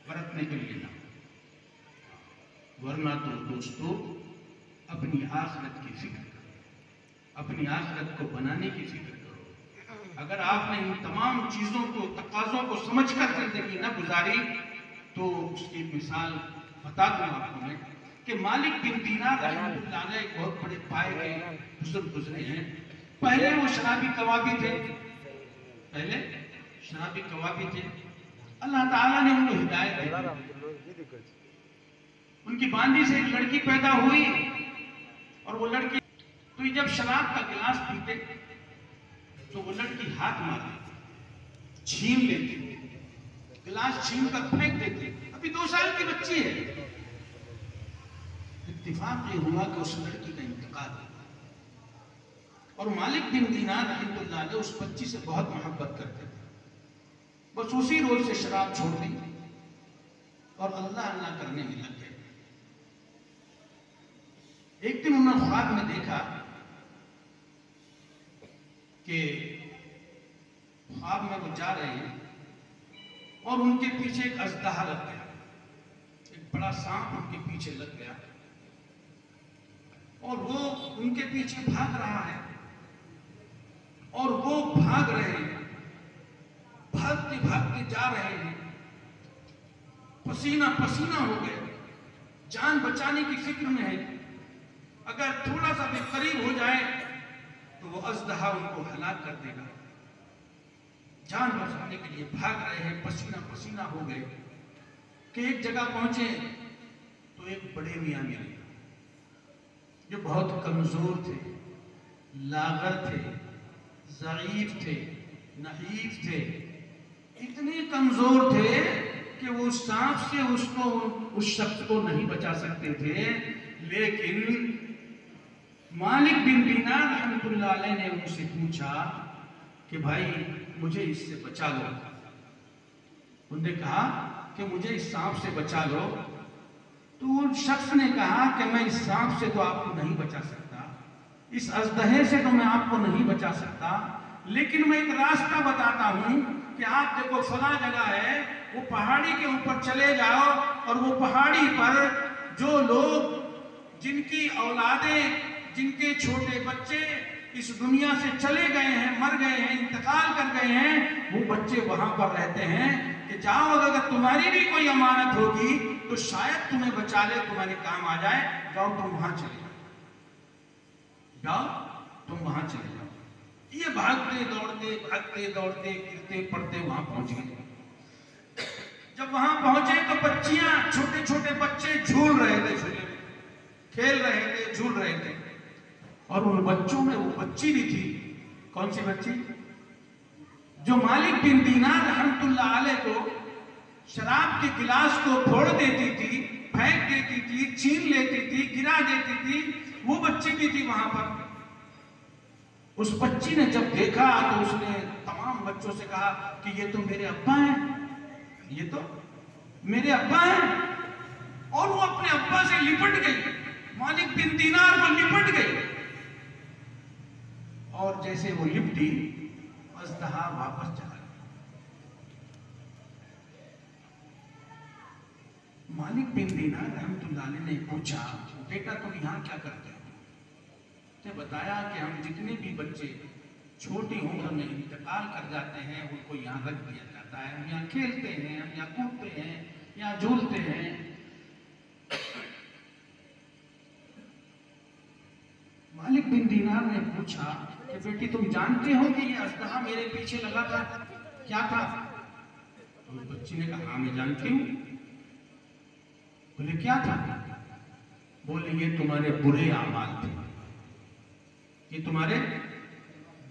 برتنے کے لیے نہ، ورنہ تو دوستو اپنی آخرت کی فکر کرو، اپنی آخرت کو بنانے کی فکر کرو۔ اگر آپ نے ان تمام چیزوں کو، تقاضوں کو سمجھ کر زندگی نہ گزاری تو اس کی مثال بتا دوں آپ کو میں کہ مالک بن دینار رحمۃ اللہ علیہ ایک بہت بڑے پائے کے بزرگ گزرے ہیں۔ پہلے وہ شرابی کبابی تھے، پہلے شرابی کبابی تھے۔ اللہ تعالیٰ نے ان کو ہدایت دی، ان کی باندی سے ایک لڑکی پیدا ہوئی، اور وہ لڑکی تو جب شراب کا گلاس پیتے تو وہ لڑکی ہاتھ مار دیتی، چھین لیتی، گلاس چھین کر پھینک دیتی، ابھی 2 سال کی بچی ہے۔ اتفاق یہ ہوا کہ اس لڑکی کا انتقال ہوا، اور مالک بن دینار رحمۃ اللہ علیہ اس بچی سے بہت محبت کرتے تھے، بس اسی روز سے شراب چھوڑ دی اور اللہ اللہ کرنے میں لگ گئے۔ ایک دن انہوں نے خواب میں دیکھا کہ خواب میں وہ جا رہے ہیں اور ان کے پیچھے ایک اژدہا لگ گیا، ایک بڑا سانپ ان کے پیچھے لگ گیا، اور وہ ان کے پیچھے بھاگ رہا ہے، اور وہ بھاگ رہے ہیں، بھاگتے بھاگتے جا رہے ہیں، پسینہ پسینہ ہو گئے، جان بچانے کی فکر میں ہے، اگر تھوڑا سا بھی قریب ہو جائے تو وہ اژدہا ان کو ہلاک کر دے گا۔ جان بچانے کے لیے بھاگ رہے ہیں، پسینہ پسینہ ہو گئے کہ ایک جگہ پہنچے تو ایک بڑے میاں ملے جو بہت کمزور تھے، لاغر تھے، ضعیف تھے، نحیف تھے، اتنے کمزور تھے کہ وہ سانپ سے اس شخص کو نہیں بچا سکتے تھے، لیکن مالک بن دینار رحمۃ اللہ علیہ نے ان سے پوچھا کہ بھائی مجھے اس سے بچا لو۔ انہوں نے کہا کہ مجھے اس سانپ سے بچا لو، تو ان شخص نے کہا کہ میں اس سانپ سے تو آپ کو نہیں بچا سکتا، اس اژدہے سے تو میں آپ کو نہیں بچا سکتا، لیکن میں ایک راستہ بتاتا ہوں کہ آپ دیکھو فلاں جگہ ہے، وہ پہاڑی کے اوپر چلے جاؤ، اور وہ پہاڑی پر جو لوگ جن کی اولادیں، جن کے چھوٹے بچے اس دنیا سے چلے گئے ہیں، مر گئے ہیں، انتقال کر گئے ہیں، وہ بچے وہاں پر رہتے ہیں کہ جاؤ، اگر تمہاری بھی کوئی امانت ہوگی تو شاید تمہیں بچا لے، تمہارے کام آ جائے، جاؤ تم وہاں چلے جاؤ، جاؤ تم وہاں چلے جاؤ۔ یہ بھاگتے دوڑتے گرتے پڑتے وہاں پہنچ گئے۔ جب وہاں پہنچے تو بچیاں، چھوٹے چھوٹے بچے جھول رہے تھے، جھولے میں کھیل رہے تھے، جھول رہے تھے، اور ان بچوں میں وہ بچی بھی تھی۔ کون سی بچی؟ جو مالک بن دینار رحمۃ اللہ علیہ کو شراب کے گلاس کو پھوڑ دیتی تھی، پھینک دیتی تھی، چھین لیتی تھی، گرا دیتی تھی، وہ بچی بھی تھی وہاں پر۔ اس بچی نے جب دیکھا تو اس نے تمام بچوں سے کہا کہ یہ تو میرے ابا ہیں، یہ تو میرے ابا ہیں، اور وہ اپنے ابا سے لپٹ گئی، مالک بن دینار کو لپٹ گئی، اور جیسے وہ لپٹی اژدہا واپس چلا گیا۔ مالک بن دینار رحمۃ اللہ علیہ نے پوچھا بیٹا تم یہاں کیا کرتے ہو؟ نے بتایا کہ ہم جتنے بھی بچے چھوٹی عمر میں انتقال کر جاتے ہیں ان کو یہاں رکھ دیا جاتا ہے، ہم یہاں کھیلتے ہیں، ہم یہاں کودتے ہیں، یہاں جھولتے ہیں۔ مالک بن دینار نے پوچھا کہ بیٹی تم جانتے ہو کہ یہ اژدہا میرے پیچھے لگا تھا کیا تھا؟ تو بچی نے کہا ہاں میں جانتی ہوں۔ بولے کیا تھا؟ بولے یہ تمہارے برے اعمال تھے، یہ تمہارے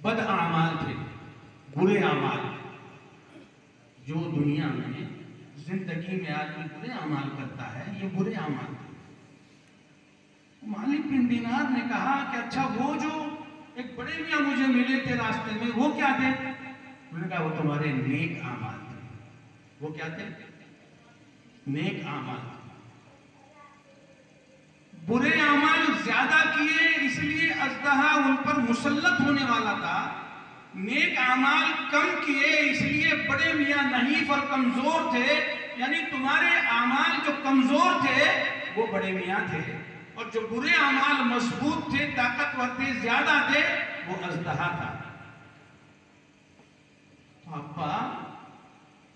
بد اعمال تھے، برے اعمال۔ جو دنیا میں زندگی میں آدمی برے اعمال کرتا ہے یہ برے اعمال تھے۔ مالک بن دینار نے کہا کہ اچھا وہ جو ایک بڑے میاں مجھے ملے تھے راستے میں وہ کیا تھے؟ انہوں نے کہا وہ تمہارے نیک اعمال تھے۔ وہ کیا تھے؟ نیک اعمال۔ برے اعمال زیادہ کیے اس لیے اژدہا ان پر مسلط ہونے والا تھا، نیک اعمال کم کیے اس لیے بڑے میاں نحیف اور کمزور تھے یعنی تمہارے اعمال جو کمزور تھے وہ بڑے میاں تھے، اور جو برے اعمال مضبوط تھے، طاقتور تھے، زیادہ تھے، وہ اژدہا تھا۔ تو ابا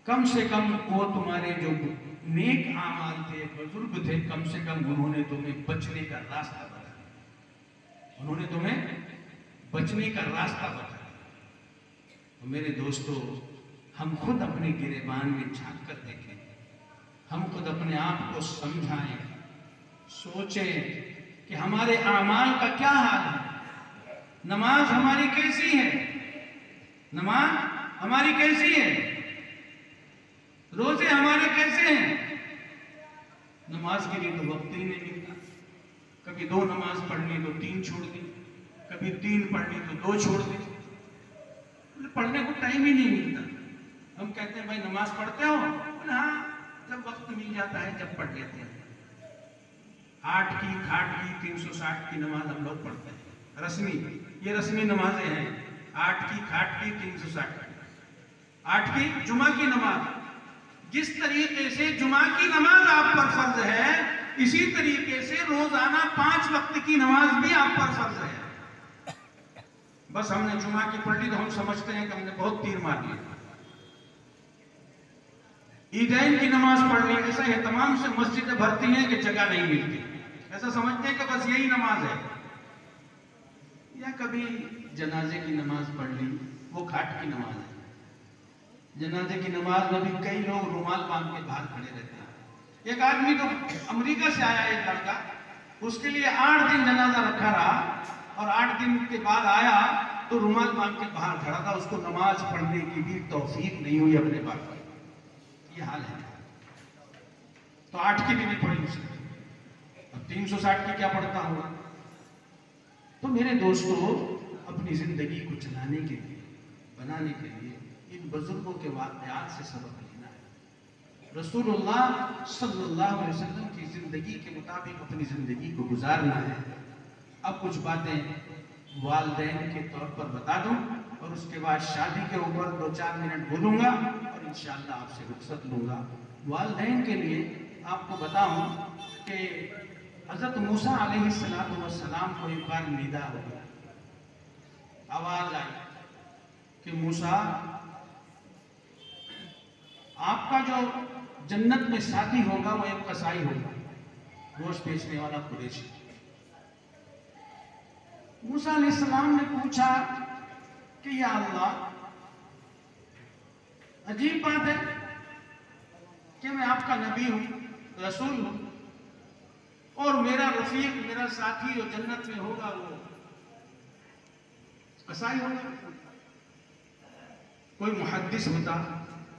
کم سے کم وہ تمہارے جو نیک اعمال تھے، بزرگ تھے، کم سے کم انہوں نے تمہیں بچنے کا راستہ بتایا، انہوں نے تمہیں بچنے کا راستہ بتایا۔ تو میرے دوستو، ہم خود اپنے گریبان میں جھانک کر دیکھیں، ہم خود اپنے آپ کو سمجھائیں، سوچیں کہ ہمارے اعمال کا کیا حال ہے، نماز ہماری کیسی ہے، نماز ہماری کیسی ہے، روزے ہمارے کیسے ہیں۔ نماز کے لیے تو وقت ہی نہیں ملتا، کبھی 2 نماز پڑھنی تو 3 چھوڑ دی، کبھی 3 پڑھنی تو 2 چھوڑ دی، پڑھنے کو ٹائم ہی نہیں ملتا۔ ہم کہتے ہیں بھائی نماز پڑھتے ہو؟ ہاں، جب وقت مل جاتا ہے جب پڑھ لیتے ہیں۔ 8 کی کھاٹ کی 360 کی نماز ہم لوگ پڑھتے ہیں، رسمی، یہ رسمی نمازیں ہیں، 8 کی کھاٹ کی 360 کی، 8 کی جمعہ کی نماز۔ جس طریقے سے جمعہ کی نماز آپ پر فرض ہے، اسی طریقے سے روزانہ 5 وقت کی نماز بھی آپ پر فرض ہے۔ بس ہم نے جمعہ کی پڑھ لی تو ہم سمجھتے ہیں کہ ہم نے بہت تیر مار لی۔ عیدین کی نماز پڑھ لی، ایسا اہتمام سے مسجدیں بھرتی ہیں کہ جگہ نہیں ملتی، ایسا سمجھتے ہیں کہ بس یہی نماز ہے۔ یا کبھی جنازے کی نماز پڑھ لی، وہ گھاٹ کی نماز ہے۔ جنازے کی نماز میں بھی کئی لوگ رومال باندھ کے باہر کھڑے رہتے ہیں۔ ایک آدمی تو امریکہ سے آیا، ایک لڑکا، اس کے لیے 8 دن جنازہ رکھا رہا، اور 8 دن کے بعد آیا تو رومال باندھ کے باہر کھڑا تھا، اس کو نماز پڑھنے کی بھی توفیق نہیں ہوئی اپنے باپ کو۔ یہ حال ہے۔ تو 8 کی بھی نہیں پڑھی اس نے، اب 360 کی کیا پڑھتا ہوگا؟ تو میرے دوستو، اپنی زندگی کو چلانے کے لیے، بنانے کے لیے ان بزرگوں کے واقعات سے سبق لینا ہے۔ رسول اللہ صلی اللہ علیہ وسلم کی زندگی کے مطابق اپنی زندگی کو گزارنا ہے۔ اب کچھ باتیں والدین کے طور پر بتا دوں، اور اس کے بعد شادی کے اوپر 2-4 منٹ بولوں گا، اور انشاءاللہ آپ سے رخصت لوں گا۔ والدین کے لیے آپ کو بتاؤں کہ حضرت موسیٰ علیہ السلام کو ایک بار ندا ہو گیا، آواز آئی کہ موسیٰ، آپ کا جو جنت میں ساتھی ہوگا وہ ایک قصائی ہوگا، گوشت بیچنے والا قریشی۔ موسیٰ علیہ السلام نے پوچھا کہ یا اللہ، عجیب بات ہے کہ میں آپ کا نبی ہوں، رسول ہوں، اور میرا رفیق، میرا ساتھی جو جنت میں ہوگا وہ قصائی ہوگا۔ کوئی محدث ہوتا،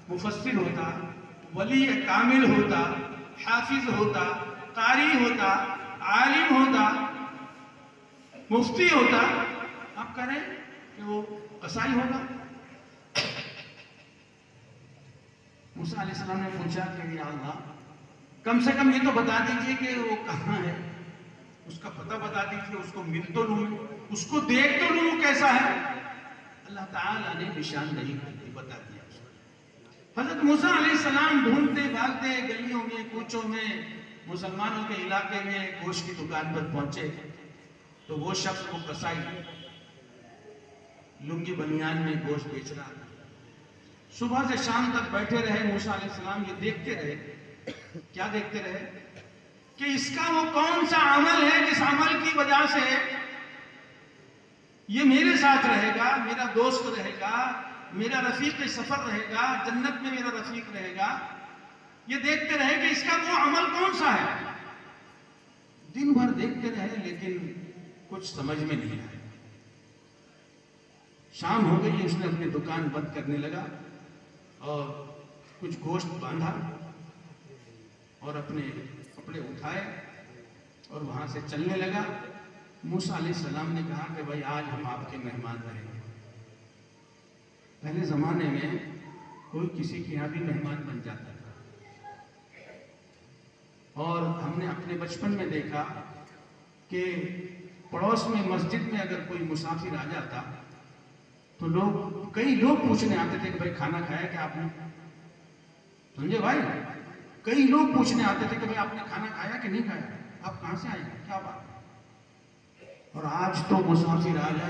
مفسر ہوتا، ولی کامل ہوتا، حافظ ہوتا، قاری ہوتا، عالم ہوتا، مفتی ہوتا، آپ کہہ رہے ہیں کہ وہ قصائی ہوگا۔ موسیٰ علیہ السلام نے پوچھا کہ یا اللہ، کم سے کم یہ تو بتا دیجئے کہ وہ کہاں ہے، اس کا پتہ بتا دیجئے، اس کو مل تو لوں، اس کو دیکھ تو لوں کیسا ہے۔ اللہ تعالیٰ نے نشاندہی کر دی، بتا دیا اس کو۔ حضرت موسیٰ علیہ السلام ڈھونڈتے بھاگتے گلیوں میں، کوچوں میں، مسلمانوں کے علاقے میں گوشت کی دکان پر پہنچے تو وہ شخص، وہ قصائی، لنگی بنیان میں گوشت بیچ رہا تھا۔ صبح سے شام تک بیٹھے رہے موسیٰ علیہ السلام، یہ دیکھتے رہے، کیا دیکھتے رہے کہ اس کا وہ کون سا عمل ہے جس عمل کی وجہ سے یہ میرے ساتھ رہے گا، میرا دوست رہے گا، میرا رفیق سفر رہے گا، جنت میں میرا رفیق رہے گا۔ یہ دیکھتے رہے کہ اس کا وہ عمل کون سا ہے۔ دن بھر دیکھتے رہے لیکن کچھ سمجھ میں نہیں آیا۔ شام ہو گئی، اس نے اپنی دکان بند کرنے لگا اور کچھ گوشت باندھا اور اپنے کپڑے اٹھائے اور وہاں سے چلنے لگا۔ موسیٰ علیہ السلام نے کہا کہ بھائی آج ہم آپ کے مہمان رہیں گے۔ پہلے زمانے میں کوئی کسی کے یہاں بھی مہمان بن جاتا تھا، اور ہم نے اپنے بچپن میں دیکھا کہ پڑوس میں مسجد میں اگر کوئی مسافر آ جاتا تو کئی لوگ پوچھنے آتے تھے کہ بھائی کھانا کھایا کیا آپ نے؟ سمجھے بھائی، کئی لوگ پوچھنے آتے تھے کہ بھئی آپ نے کھانا کھایا کہ نہیں کھایا، آپ کہاں سے آئے، کیا بات ہے؟ اور آج تو مسافر آ جائے